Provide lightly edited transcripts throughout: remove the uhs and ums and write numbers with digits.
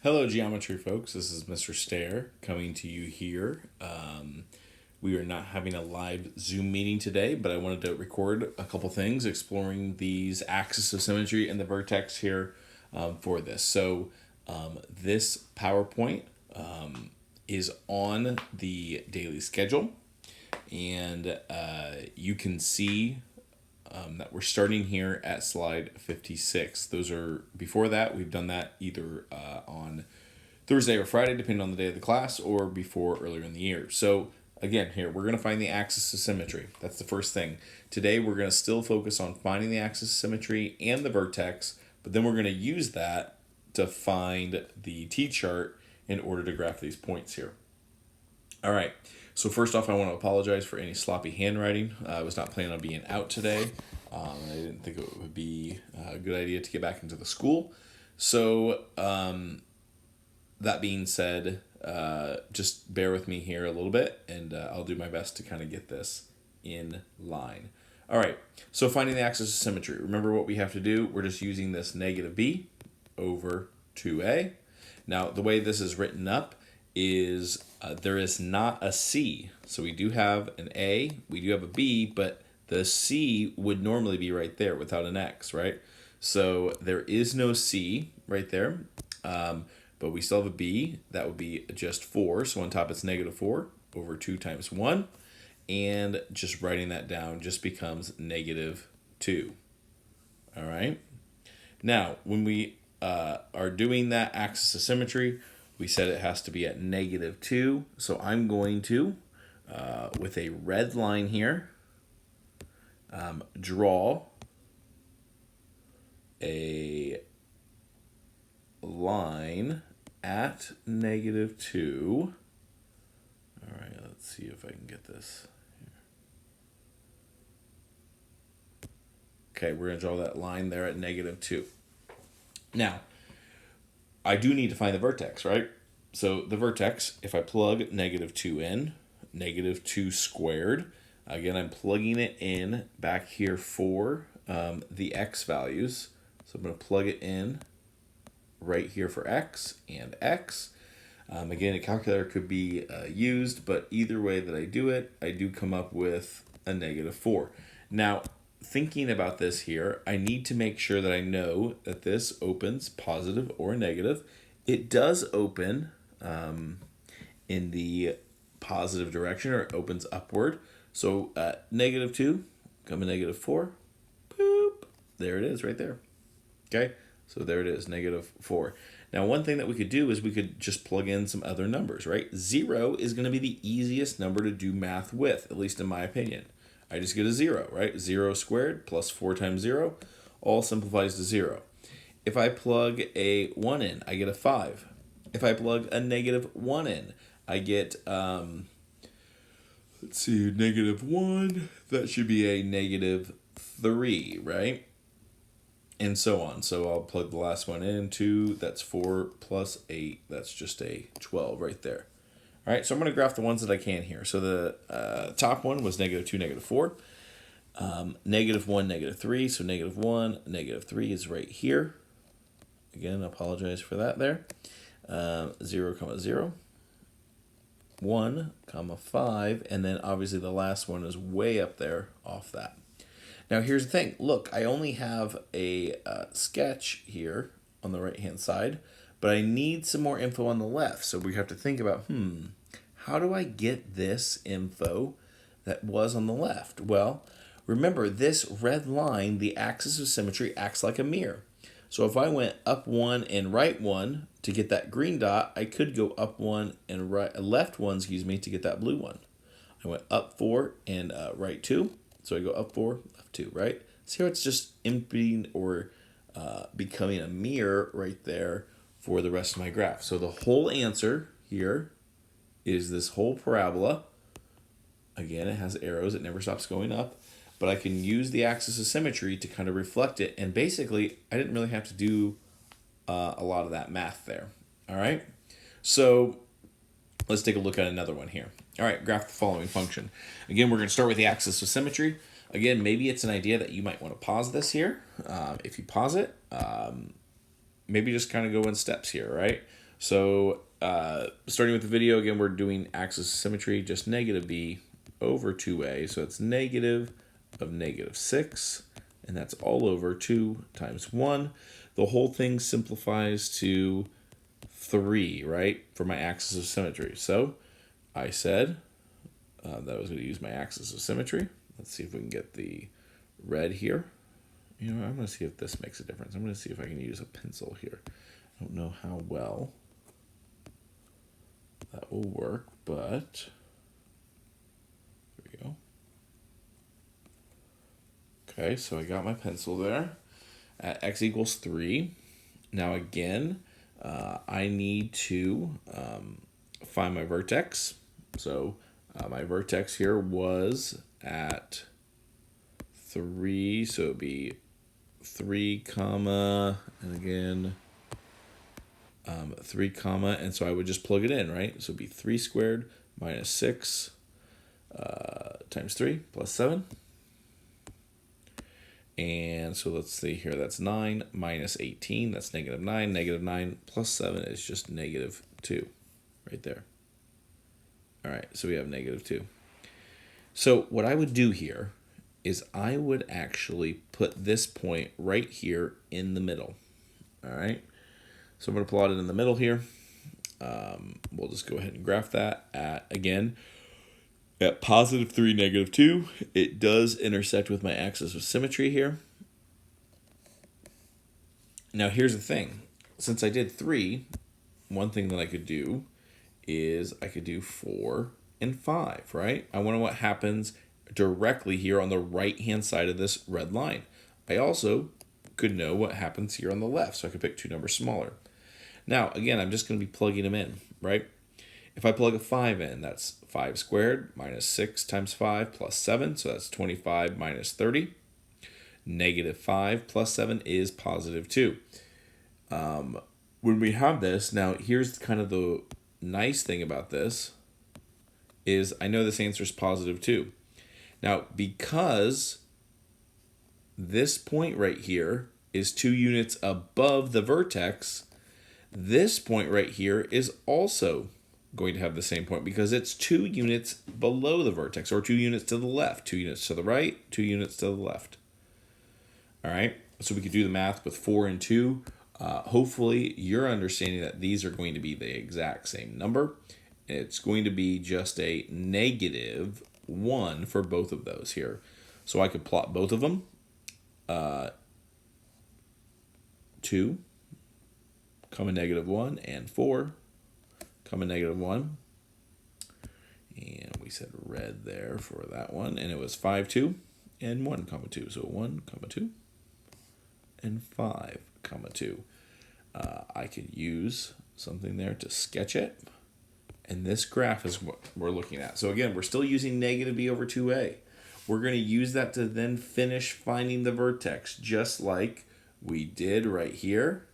Hello, geometry folks. This is Mr. Stair coming to you here. We are not having a live Zoom meeting today, but I wanted to record a couple things exploring these axis of symmetry and the vertex here for this. This PowerPoint is on the daily schedule, and you can see that we're starting here at slide 56. Those are before that. We've done that either on Thursday or Friday, depending on the day of the class, or before earlier in the year. So again, here we're going to find the axis of symmetry. That's the first thing. Today we're going to still focus on finding the axis of symmetry and the vertex, but then we're going to use that to find the t-chart in order to graph these points here. All right. So first off, I want to apologize for any sloppy handwriting. I was not planning on being out today. I didn't think it would be a good idea to get back into the school. So that being said, just bear with me here a little bit, and I'll do my best to kind of get this in line. All right. So finding the axis of symmetry. Remember what we have to do. We're just using this negative b over 2a. Now, the way this is written up is there is not a C. So we do have an A, we do have a B, but the C would normally be right there without an X, right? So there is no C right there, but we still have a B. That would be just 4. So on top it's negative 4 over 2 times 1. And just writing that down just becomes negative 2. All right? Now, when we are doing that axis of symmetry, we said it has to be at negative 2. So I'm going to, with a red line here, draw a line at negative 2. All right, let's see if I can get this. Okay, we're going to draw that line there at negative 2. Now, I do need to find the vertex, right? So the vertex, if I plug negative 2 in, negative 2 squared, again, I'm plugging it in back here for the x values. So I'm going to plug it in right here for x and x. Again, a calculator could be used, but either way that I do it, I do come up with a negative 4. Now, thinking about this here, I need to make sure that I know that this opens positive or negative. It does open in the positive direction, or it opens upward. So negative 2, come a negative 4, boop, there it is right there. Okay, so there it is, negative 4. Now, one thing that we could do is we could just plug in some other numbers, right? 0 is going to be the easiest number to do math with, at least in my opinion. I just get a 0, right? 0 squared plus 4 times 0 all simplifies to 0. If I plug a 1 in, I get a 5. If I plug a negative 1 in, I get, let's see, negative 1. That should be a negative 3, right? And so on. So I'll plug the last one in, 2. That's 4 plus 8. That's just a 12 right there. All right, so I'm going to graph the ones that I can here. So the top one was negative 2, negative 4. Negative 1, negative 3. So negative 1, negative 3 is right here. Again, I apologize for that there. 0, comma 0. 1, comma 5. And then obviously the last one is way up there off that. Now here's the thing. Look, I only have a sketch here on the right-hand side, but I need some more info on the left. So we have to think about, how do I get this info that was on the left? Well, remember, this red line, the axis of symmetry, acts like a mirror. So if I went up 1 and right 1 to get that green dot, I could go up 1 and left 1, to get that blue one. I went up 4 and right 2. So I go up 4, left 2, right? See how it's just emptying or becoming a mirror right there for the rest of my graph. So the whole answer here is this whole parabola. Again, it has arrows. It never stops going up. But I can use the axis of symmetry to kind of reflect it. And basically, I didn't really have to do a lot of that math there. All right? So let's take a look at another one here. All right, graph the following function. Again, we're going to start with the axis of symmetry. Again, maybe it's an idea that you might want to pause this here. If you pause it, maybe just kind of go in steps here, right? So starting with the video, again, we're doing axis of symmetry, just negative b over 2a. So it's negative of negative 6, and that's all over 2 times 1. The whole thing simplifies to 3, right, for my axis of symmetry. So I said that I was going to use my axis of symmetry. Let's see if we can get the red here. You know, I'm going to see if this makes a difference. I'm going to see if I can use a pencil here. I don't know how well that will work, but there we go. Okay, so I got my pencil there at x equals 3. Now again, I need to find my vertex. So my vertex here was at 3, so it would be 3 comma, and again 3 comma, and so I would just plug it in, right? So it'd be 3 squared minus 6 times 3 plus 7. And so let's see here, that's 9 minus 18, that's negative 9. Negative 9 plus 7 is just negative 2 right there. All right, so we have negative 2. So what I would do here is I would actually put this point right here in the middle. All right, so I'm going to plot it in the middle here. We'll just go ahead and graph that at, again, at positive 3, negative 2. It does intersect with my axis of symmetry here. Now here's the thing. Since I did 3, one thing that I could do is I could do 4 and 5, right? I wonder what happens directly here on the right-hand side of this red line. I also could know what happens here on the left, so I could pick 2 numbers smaller. Now, again, I'm just going to be plugging them in, right? If I plug a 5 in, that's 5 squared minus 6 times 5 plus 7, so that's 25 minus 30. Negative 5 plus 7 is positive 2. When we have this, now here's kind of the nice thing about this, is I know this answer is positive 2. Now, because this point right here is 2 units above the vertex, this point right here is also going to have the same point because it's 2 units below the vertex, or 2 units to the left, 2 units to the right, 2 units to the left. All right, so we could do the math with 4 and 2. Hopefully you're understanding that these are going to be the exact same number. It's going to be just a negative 1 for both of those here. So I could plot both of them. 2, comma negative 1, and 4, comma negative 1. And we said red there for that one. And it was 5, 2, and 1, comma 2. So 1, comma 2, and 5, comma 2. I could use something there to sketch it. And this graph is what we're looking at. So again, we're still using negative b over 2a. We're going to use that to then finish finding the vertex, just like we did right here.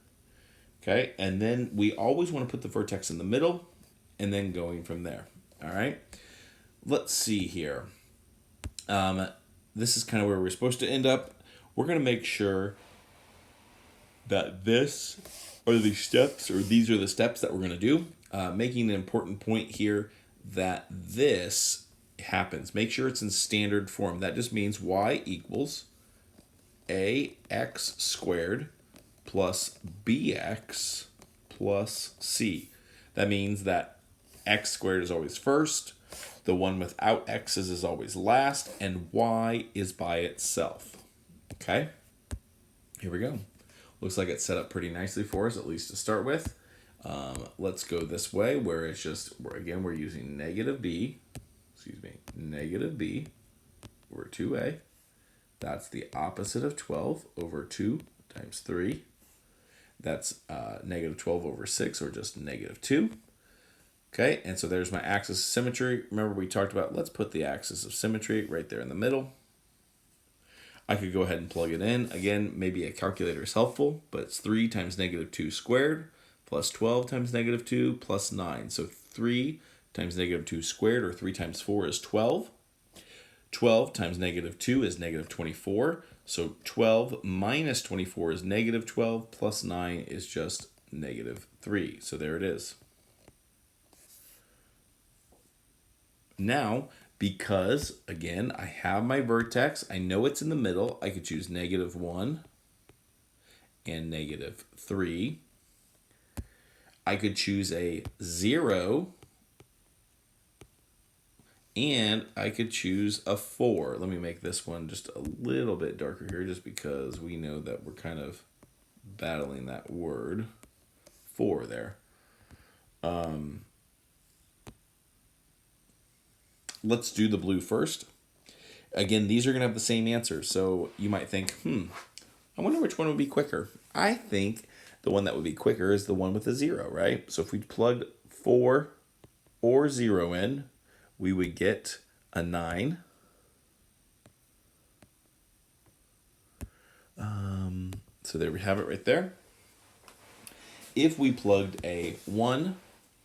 Okay, and then we always want to put the vertex in the middle and then going from there. All right, let's see here. This is kind of where we're supposed to end up. We're going to make sure that this are the steps, or these are the steps that we're going to do. Making an important point here that this happens. Make sure it's in standard form. That just means y equals ax squared plus bx plus c. That means that x squared is always first, the one without x's is always last, and y is by itself. Okay, here we go. Looks like it's set up pretty nicely for us, at least to start with. Let's go this way, where it's just, again, we're using negative b over 2a. That's the opposite of 12 over 2 times 3. That's negative 12 over 6, or just negative 2. Okay, and so there's my axis of symmetry. Remember we talked about, let's put the axis of symmetry right there in the middle. I could go ahead and plug it in. Again, maybe a calculator is helpful, but it's 3 times negative 2 squared plus 12 times negative 2 plus 9. So 3 times negative 2 squared, or 3 times 4, is 12. 12 times negative 2 is negative 24. So 12 minus 24 is negative 12, plus 9 is just negative 3. So there it is. Now, because, again, I have my vertex, I know it's in the middle, I could choose negative 1 and negative 3. I could choose a 0, and I could choose a 4. Let me make this one just a little bit darker here, just because we know that we're kind of battling that word 4 there. Let's do the blue first. Again, these are going to have the same answer. So you might think, I wonder which one would be quicker. I think the one that would be quicker is the one with the 0, right? So if we plugged 4 or 0 in, we would get a 9. So there we have it right there. If we plugged a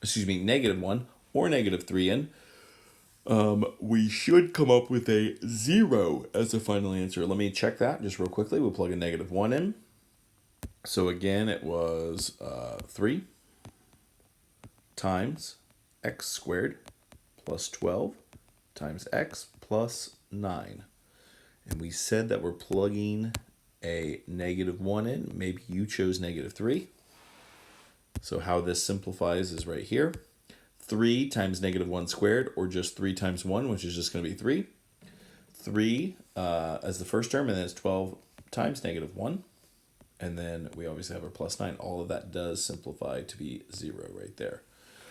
negative 1 or negative 3 in, we should come up with a 0 as the final answer. Let me check that just real quickly. We'll plug a negative 1 in. So again, it was 3 times x squared plus 12 times x plus 9. And we said that we're plugging a negative 1 in. Maybe you chose negative 3. So how this simplifies is right here. 3 times negative 1 squared, or just 3 times 1, which is just going to be 3. 3 as the first term, and then it's 12 times negative 1. And then we obviously have our plus 9. All of that does simplify to be 0 right there.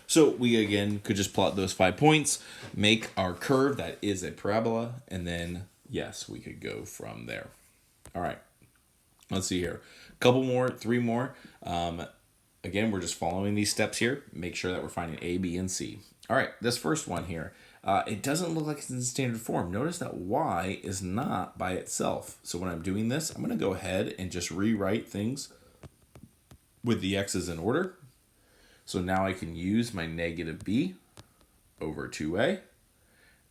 So we, again, could just plot those 5 points, make our curve that is a parabola, and then, yes, we could go from there. All right. Let's see here. A couple more, 3 more. Again, we're just following these steps here. Make sure that we're finding A, B, and C. All right, this first one here. It doesn't look like it's in standard form. Notice that y is not by itself. So when I'm doing this, I'm going to go ahead and just rewrite things with the x's in order. So now I can use my negative b over 2a.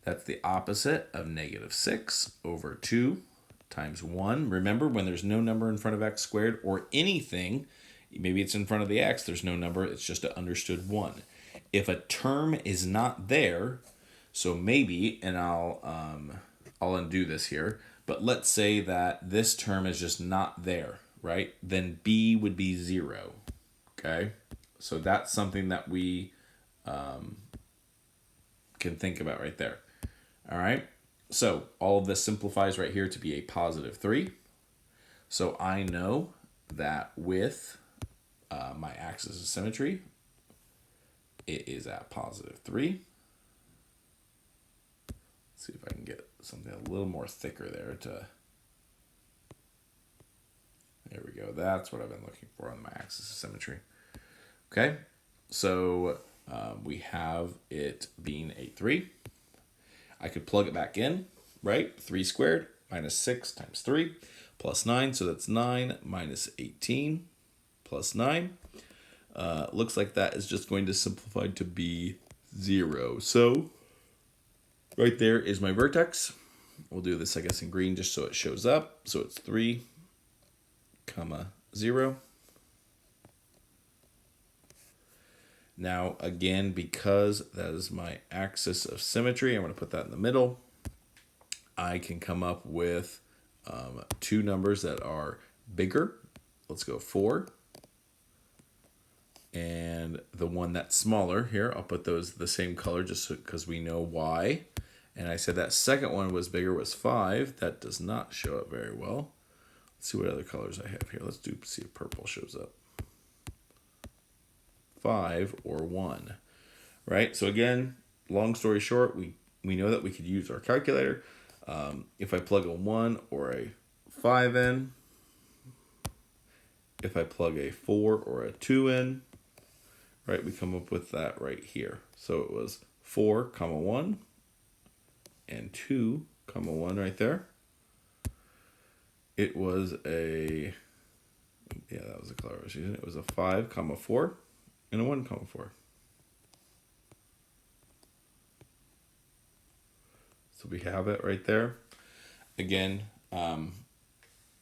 That's the opposite of negative 6 over 2 times 1. Remember, when there's no number in front of x squared or anything, maybe it's in front of the x, there's no number, it's just an understood 1. If a term is not there, so maybe, and I'll undo this here, but let's say that this term is just not there, right? Then b would be 0, okay? So that's something that we can think about right there. All right, so all of this simplifies right here to be a positive 3. So I know that with my axis of symmetry, it is at positive 3. Let's see if I can get something a little more thicker there to... There we go. That's what I've been looking for on my axis of symmetry. Okay, so we have it being a 3. I could plug it back in, right? 3 squared minus 6 times 3 plus 9. So that's 9 minus 18 plus 9. Looks like that is just going to simplify to be 0. So right there is my vertex. We'll do this, I guess, in green just so it shows up. So it's 3, 0. Now, again, because that is my axis of symmetry, I'm going to put that in the middle. I can come up with 2 numbers that are bigger. Let's go 4. And the one that's smaller here, I'll put those the same color just because we know why. And I said that second one was bigger, was 5. That does not show up very well. Let's see what other colors I have here. Let's see if purple shows up. 5 or 1, right? So again, long story short, we know that we could use our calculator. If I plug a 1 or a 5 in, if I plug a 4 or a 2 in, right, we come up with that right here. So it was 4, 1 and 2, 1 right there. It was a, yeah, that was the color I was using. It was a 5, 4 and a 1, 4. So we have it right there. Again,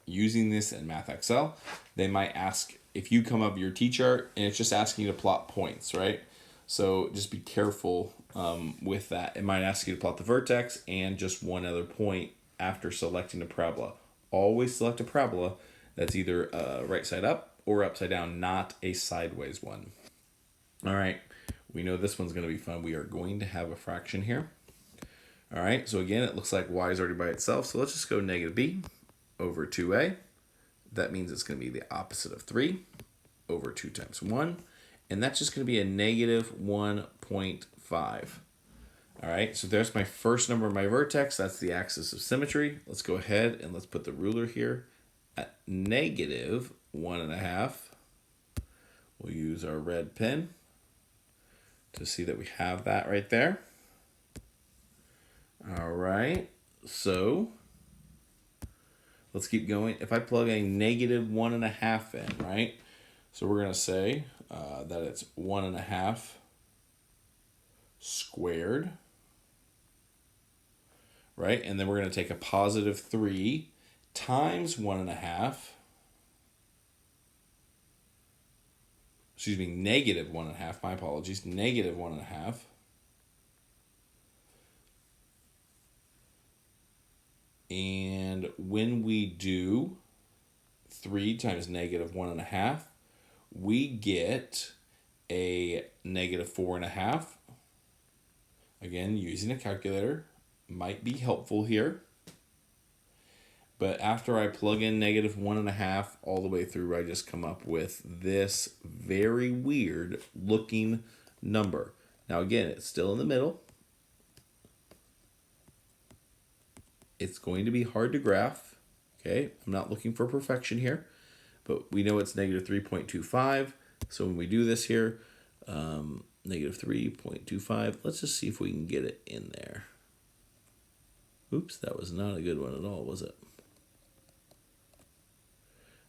using this in MathXL, they might ask if you come up your T-chart and it's just asking you to plot points, right? So just be careful with that. It might ask you to plot the vertex and just one other point after selecting a parabola. Always select a parabola that's either right side up or upside down, not a sideways one. All right, we know this one's going to be fun. We are going to have a fraction here. All right, so again, it looks like y is already by itself. So let's just go negative b over 2a. That means it's going to be the opposite of 3 over 2 times 1. And that's just going to be a negative 1.5. All right, so there's my first number of my vertex. That's the axis of symmetry. Let's go ahead and let's put the ruler here at negative 1.5. We'll use our red pen to see that we have that right there. All right, so let's keep going. If I plug a negative 1.5 in, right? So we're going to say that it's 1.5 squared, right? And then we're going to take a positive 3 times 1.5. Excuse me, negative 1.5. My apologies. Negative 1.5. And when we do 3 times negative 1.5, we get a negative 4.5. Again, using a calculator might be helpful here. But after I plug in negative 1.5 all the way through, I just come up with this very weird looking number. Now again, it's still in the middle. It's going to be hard to graph. Okay, I'm not looking for perfection here, but we know it's negative 3.25. So when we do this here, negative 3.25, let's just see if we can get it in there. Oops, that was not a good one at all, was it?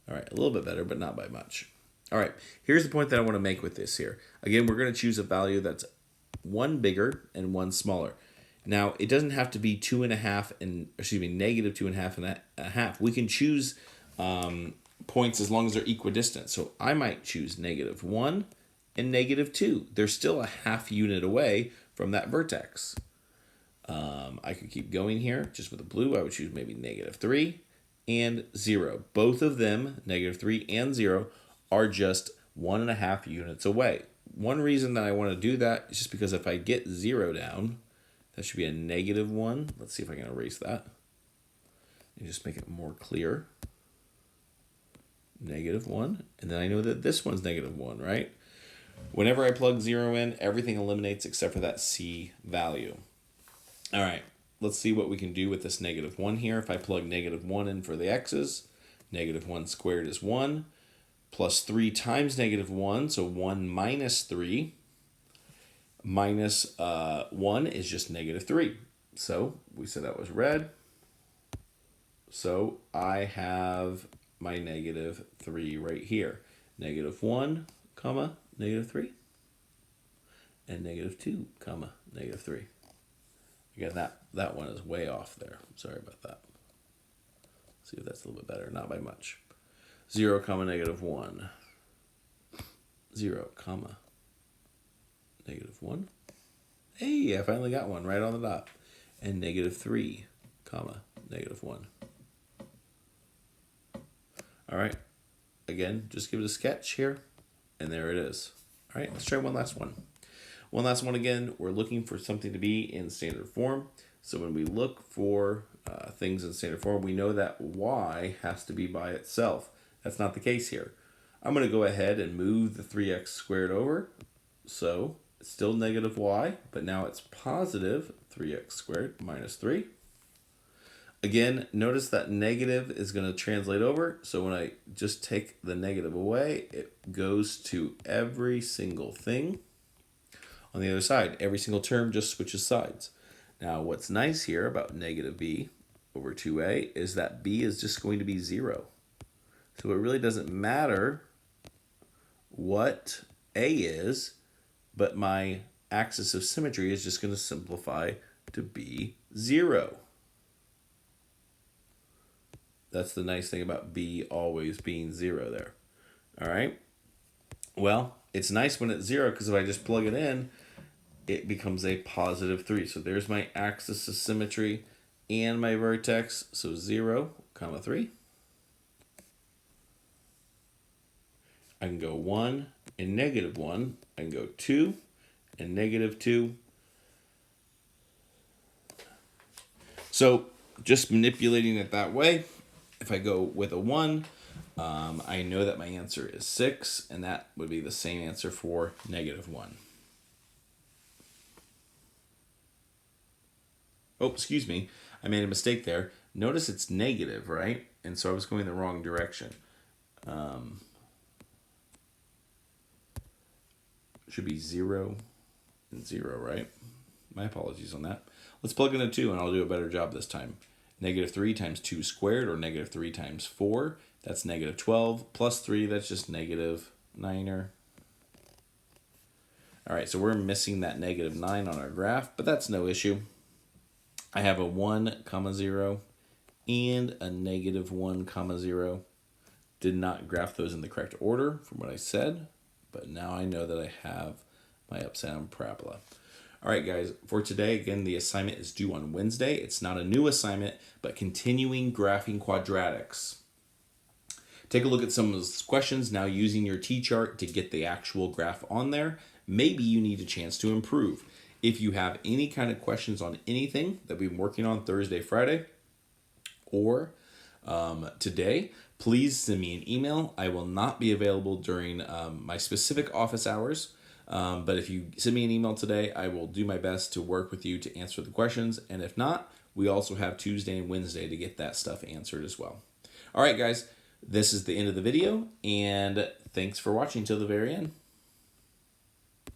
All right, a little bit better, but not by much. All right, here's the point that I want to make with this here. Again, we're going to choose a value that's one bigger and one smaller. Now, it doesn't have to be 2.5 and, excuse me, negative 2.5 and a half. We can choose points as long as they're equidistant. So I might choose negative 1 and negative 2. They're still a half unit away from that vertex. I could keep going here. Just with the blue, I would choose maybe negative 3 and 0. Both of them, negative 3 and 0, are just 1.5 units away. One reason that I want to do that is just because if I get 0 down, that should be a negative 1. Let's see if I can erase that and just make it more clear. Negative 1. And then I know that this one's negative 1, right? Whenever I plug 0 in, everything eliminates except for that C value. All right, let's see what we can do with this negative 1 here. If I plug negative 1 in for the x's, negative 1 squared is 1, plus 3 times negative 1, so 1 minus 3. Minus 1 is just negative 3. So we said that was red. So I have my negative 3 right here. Negative 1, comma, negative 3. And negative 2, comma, negative 3. Again, that one is way off there. Sorry about that. Let's see if that's a little bit better. Not by much. 0, comma, negative 1. 0, comma, negative 1. Hey, I finally got one right on the dot. And negative 3, comma, negative 1. All right. Again, just give it a sketch here. And there it is. All right, let's try one last one. One last one again. We're looking for something to be in standard form. So when we look for things in standard form, we know that y has to be by itself. That's not the case here. I'm going to go ahead and move the 3x squared over. So it's still negative y, but now it's positive 3x squared minus 3. Again, notice that negative is going to translate over. So when I just take the negative away, it goes to every single thing on the other side. Every single term just switches sides. Now, what's nice here about negative b over 2a is that b is just going to be 0. So it really doesn't matter what a is, but my axis of symmetry is just going to simplify to be 0. That's the nice thing about b always being 0 there. All right. Well, it's nice when it's 0 because if I just plug it in, it becomes a positive 3. So there's my axis of symmetry and my vertex. So 0, comma 3. I can go 1 and negative 1. I can go 2 and negative 2. So just manipulating it that way, if I go with a 1, I know that my answer is 6, and that would be the same answer for negative 1. Oh, excuse me. I made a mistake there. Notice it's negative, right? And so I was going the wrong direction. Should be 0 and 0, right? My apologies on that. Let's plug in a 2 and I'll do a better job this time. Negative 3 times 2 squared, or negative 3 times 4. That's negative 12. Plus 3, that's just negative 9. All right, so we're missing that negative 9 on our graph, but that's no issue. I have a 1, comma 0 and a negative 1, comma 0. Did not graph those in the correct order from what I said, but now I know that I have my upside down parabola. All right, guys, for today, again, the assignment is due on Wednesday. It's not a new assignment, but continuing graphing quadratics. Take a look at some of those questions now using your T-chart to get the actual graph on there. Maybe you need a chance to improve. If you have any kind of questions on anything that we've been working on Thursday, Friday, or today, please send me an email. I will not be available during my specific office hours. But if you send me an email today, I will do my best to work with you to answer the questions. And if not, we also have Tuesday and Wednesday to get that stuff answered as well. All right, guys, this is the end of the video, and thanks for watching till the very end.